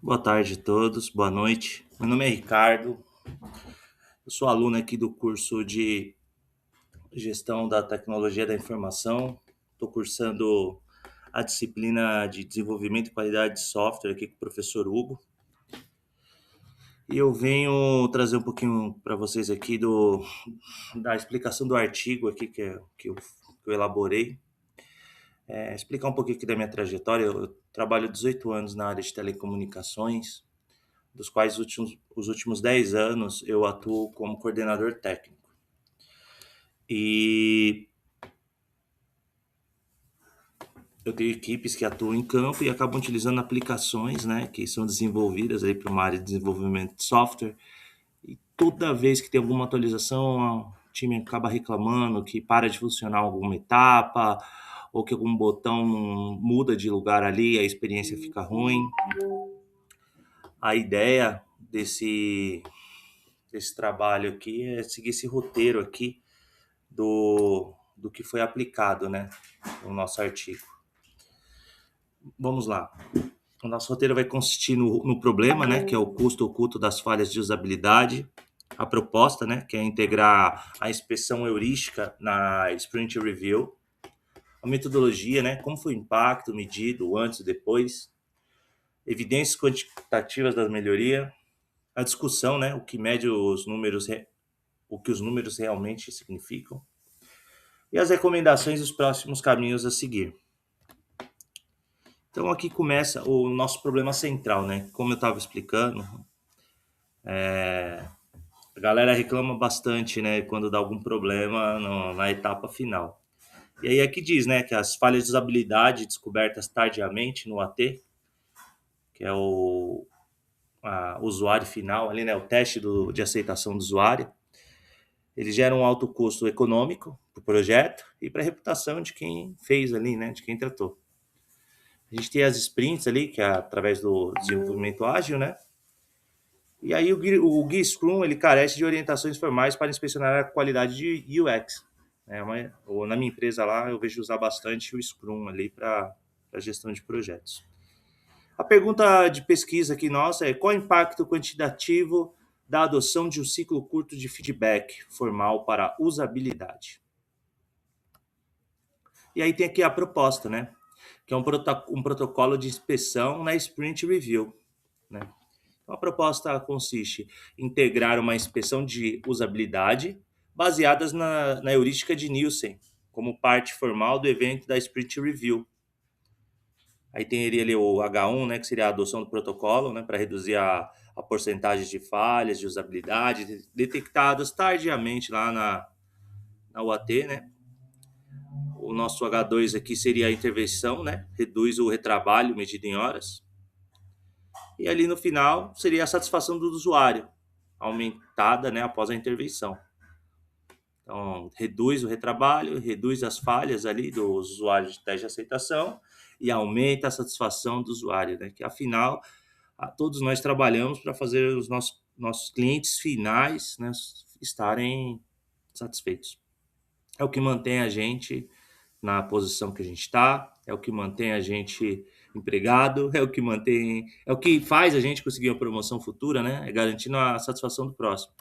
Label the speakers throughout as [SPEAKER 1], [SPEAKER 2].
[SPEAKER 1] Boa tarde a todos, boa noite. Meu nome é Ricardo, eu sou aluno aqui do curso de Gestão da Tecnologia da Informação. Estou cursando a disciplina de Desenvolvimento e Qualidade de Software aqui com o professor Hugo. E eu venho trazer um pouquinho para vocês aqui da explicação do artigo aqui que eu elaborei. Explicar um pouquinho aqui da minha trajetória. Eu trabalho 18 anos na área de telecomunicações, dos quais os últimos 10 anos eu atuo como coordenador técnico. E eu tenho equipes que atuam em campo e acabam utilizando aplicações, né, que são desenvolvidas aí para uma área de desenvolvimento de software. E toda vez que tem alguma atualização, o time acaba reclamando que para de funcionar alguma etapa, ou que algum botão muda de lugar ali, a experiência fica ruim. A ideia desse trabalho aqui é seguir esse roteiro aqui do que foi aplicado, né, no nosso artigo. Vamos lá. O nosso roteiro vai consistir no problema, né, que é o custo oculto das falhas de usabilidade. A proposta, né, que é integrar a inspeção heurística na Sprint Review. A metodologia, né, como foi o impacto medido antes e depois. Evidências quantitativas da melhoria. A discussão, né, o que mede o que os números realmente significam. E as recomendações e os próximos caminhos a seguir. Então aqui começa o nosso problema central, né? Como eu estava explicando, a galera reclama bastante, né, quando dá algum problema na etapa final. E aí aqui diz, né, que as falhas de usabilidade descobertas tardiamente no AT, que é o usuário final, ali, né, o teste de aceitação do usuário, ele gera um alto custo econômico para o projeto e para a reputação de quem fez ali, né, de quem tratou. A gente tem as sprints ali, que é através do desenvolvimento ágil, né? E aí o Gui Scrum, ele carece de orientações formais para inspecionar a qualidade de UX. Né? Ou na minha empresa lá, eu vejo usar bastante o Scrum ali para a gestão de projetos. A pergunta de pesquisa aqui nossa é: qual o impacto quantitativo da adoção de um ciclo curto de feedback formal para usabilidade? E aí tem aqui a proposta, né? Que é um protocolo de inspeção na Sprint Review, né? Então, a proposta consiste em integrar uma inspeção de usabilidade baseadas na heurística de Nielsen, como parte formal do evento da Sprint Review. Aí tem ali o H1, né, que seria a adoção do protocolo, né, para reduzir a porcentagem de falhas de usabilidade detectadas tardiamente lá na UAT, né? O nosso H2 aqui seria a intervenção, né? Reduz o retrabalho medido em horas. E ali no final seria a satisfação do usuário, aumentada, né, após a intervenção. Então, reduz o retrabalho, reduz as falhas ali dos usuários de teste de aceitação e aumenta a satisfação do usuário, né? Que afinal, todos nós trabalhamos para fazer os nossos clientes finais, né, estarem satisfeitos. É o que mantém a gente na posição que a gente está, é o que mantém a gente empregado, é o que faz a gente conseguir uma promoção futura, né? É garantindo a satisfação do próximo.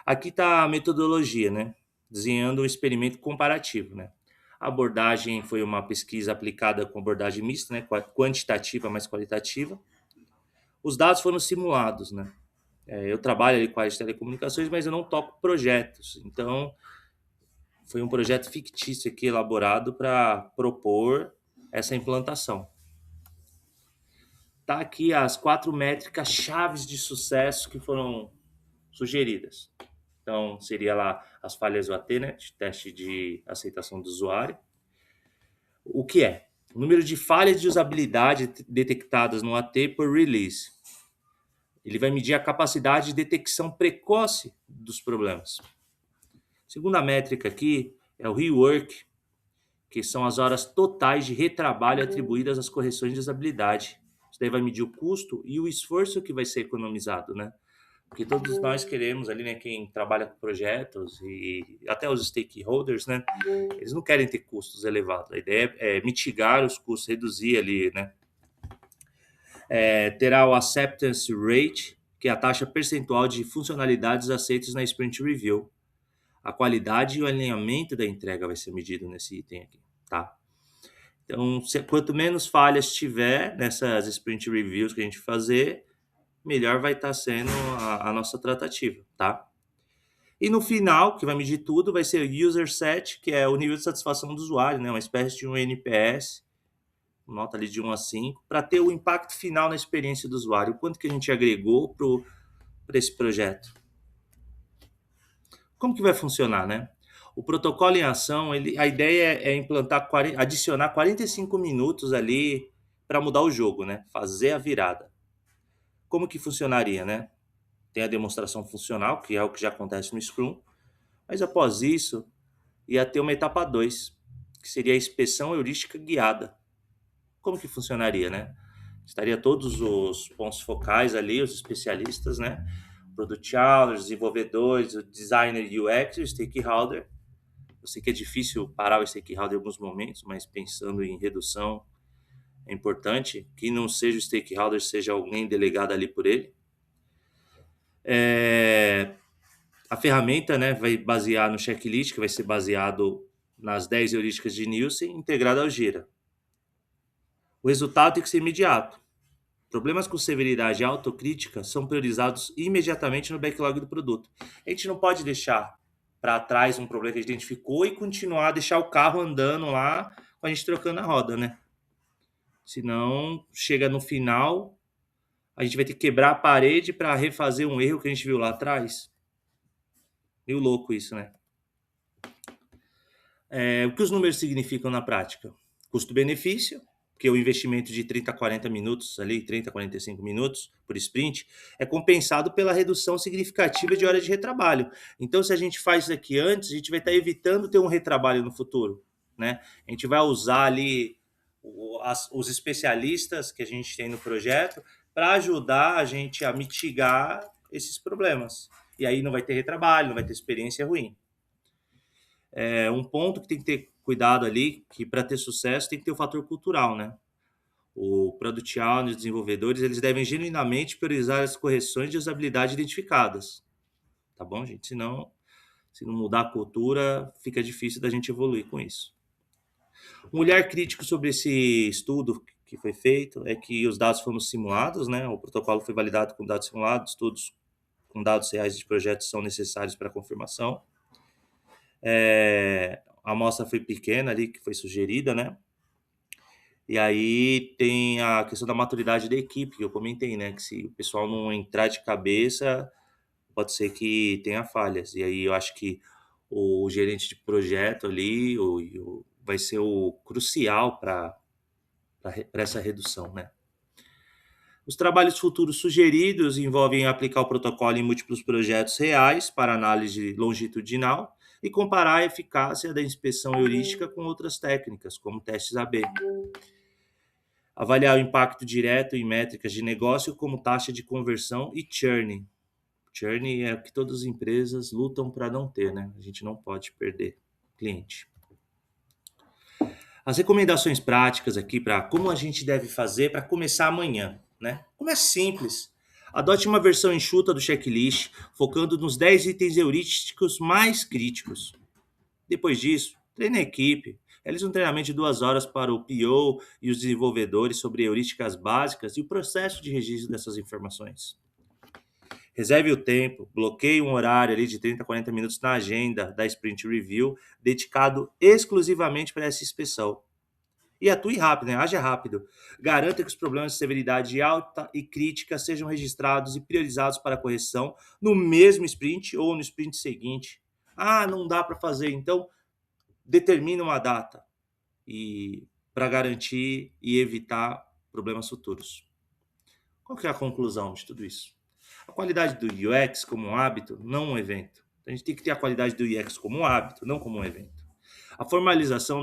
[SPEAKER 1] Aqui está a metodologia, né? Desenhando um experimento comparativo, né? A abordagem foi uma pesquisa aplicada com abordagem mista, né? Quantitativa mais qualitativa. Os dados foram simulados, né? Eu trabalho ali com a área de telecomunicações, mas eu não toco projetos. Então, foi um projeto fictício aqui elaborado para propor essa implantação. Tá aqui as 4 métricas chaves de sucesso que foram sugeridas. Então, seria lá as falhas UAT, né, de teste de aceitação do usuário. O que é? O número de falhas de usabilidade detectadas no AT por release. Ele vai medir a capacidade de detecção precoce dos problemas. Segunda métrica aqui é o rework, que são as horas totais de retrabalho atribuídas às correções de usabilidade. Isso daí vai medir o custo e o esforço que vai ser economizado, né? Porque todos nós queremos ali, né, quem trabalha com projetos e até os stakeholders, né, eles não querem ter custos elevados. A ideia é mitigar os custos, reduzir ali, né. Terá o acceptance rate, que é a taxa percentual de funcionalidades aceitas na sprint review. A qualidade e o alinhamento da entrega vai ser medido nesse item aqui, tá? Então, quanto menos falhas tiver nessas sprint reviews que a gente fazer, melhor vai estar sendo a nossa tratativa, tá? E no final, que vai medir tudo, vai ser o user set, que é o nível de satisfação do usuário, né? Uma espécie de um NPS, nota ali de 1 a 5, para ter o impacto final na experiência do usuário, o quanto que a gente agregou para esse projeto. Como que vai funcionar, né? O protocolo em ação, a ideia é implantar, adicionar 45 minutos ali para mudar o jogo, né? Fazer a virada. Como que funcionaria, né? Tem a demonstração funcional, que é o que já acontece no Scrum, mas após isso, ia ter uma etapa 2, que seria a inspeção heurística guiada. Como que funcionaria, né? Estaria todos os pontos focais ali, os especialistas, né? Product owners, desenvolvedores, o designer UX e o stakeholder. Eu sei que é difícil parar o stakeholder em alguns momentos, mas pensando em redução, é importante que não seja o stakeholder, seja alguém delegado ali por ele. A ferramenta, né, vai basear no checklist, que vai ser baseado nas 10 heurísticas de Nielsen, integrado ao Gira. O resultado tem que ser imediato. Problemas com severidade e autocrítica são priorizados imediatamente no backlog do produto. A gente não pode deixar para trás um problema que a gente identificou e continuar a deixar o carro andando lá com a gente trocando a roda, né? Senão, chega no final, a gente vai ter que quebrar a parede para refazer um erro que a gente viu lá atrás. Meio louco isso, né? O que os números significam na prática? Custo-benefício, porque o investimento de 30 a 40 minutos ali, 30 a 45 minutos por sprint, é compensado pela redução significativa de hora de retrabalho. Então, se a gente faz isso aqui antes, a gente vai estar evitando ter um retrabalho no futuro, né? A gente vai usar ali os especialistas que a gente tem no projeto para ajudar a gente a mitigar esses problemas. E aí não vai ter retrabalho, não vai ter experiência ruim. Um ponto que tem que ter cuidado ali, que para ter sucesso tem que ter o fator cultural, né? O Product Owner e os desenvolvedores, eles devem genuinamente priorizar as correções de usabilidade identificadas. Tá bom, gente? Senão, se não mudar a cultura, fica difícil da gente evoluir com isso. Um olhar crítico sobre esse estudo que foi feito é que os dados foram simulados, né? O protocolo foi validado com dados simulados, estudos com dados reais de projetos são necessários para confirmação. A amostra foi pequena ali, que foi sugerida, né? E aí tem a questão da maturidade da equipe, que eu comentei, né? Que se o pessoal não entrar de cabeça, pode ser que tenha falhas. E aí eu acho que o gerente de projeto ali vai ser o crucial para essa redução, né? Os trabalhos futuros sugeridos envolvem aplicar o protocolo em múltiplos projetos reais para análise longitudinal e comparar a eficácia da inspeção heurística com outras técnicas, como testes AB. Avaliar o impacto direto em métricas de negócio, como taxa de conversão e churn. Churn é o que todas as empresas lutam para não ter, né? A gente não pode perder cliente. As recomendações práticas aqui para como a gente deve fazer para começar amanhã, né? Como é simples. Adote uma versão enxuta do checklist, focando nos 10 itens heurísticos mais críticos. Depois disso, treine a equipe. Realize um treinamento de 2 horas para o PO e os desenvolvedores sobre heurísticas básicas e o processo de registro dessas informações. Reserve o tempo, bloqueie um horário ali de 30 a 40 minutos na agenda da Sprint Review, dedicado exclusivamente para essa inspeção. E atue rápido, né? Haja rápido. Garanta que os problemas de severidade alta e crítica sejam registrados e priorizados para correção no mesmo sprint ou no sprint seguinte. Ah, não dá para fazer, então determine uma data e para garantir e evitar problemas futuros. Qual que é a conclusão de tudo isso? A qualidade do UX como um hábito, não um evento. A gente tem que ter a qualidade do UX como um hábito, não como um evento. A formalização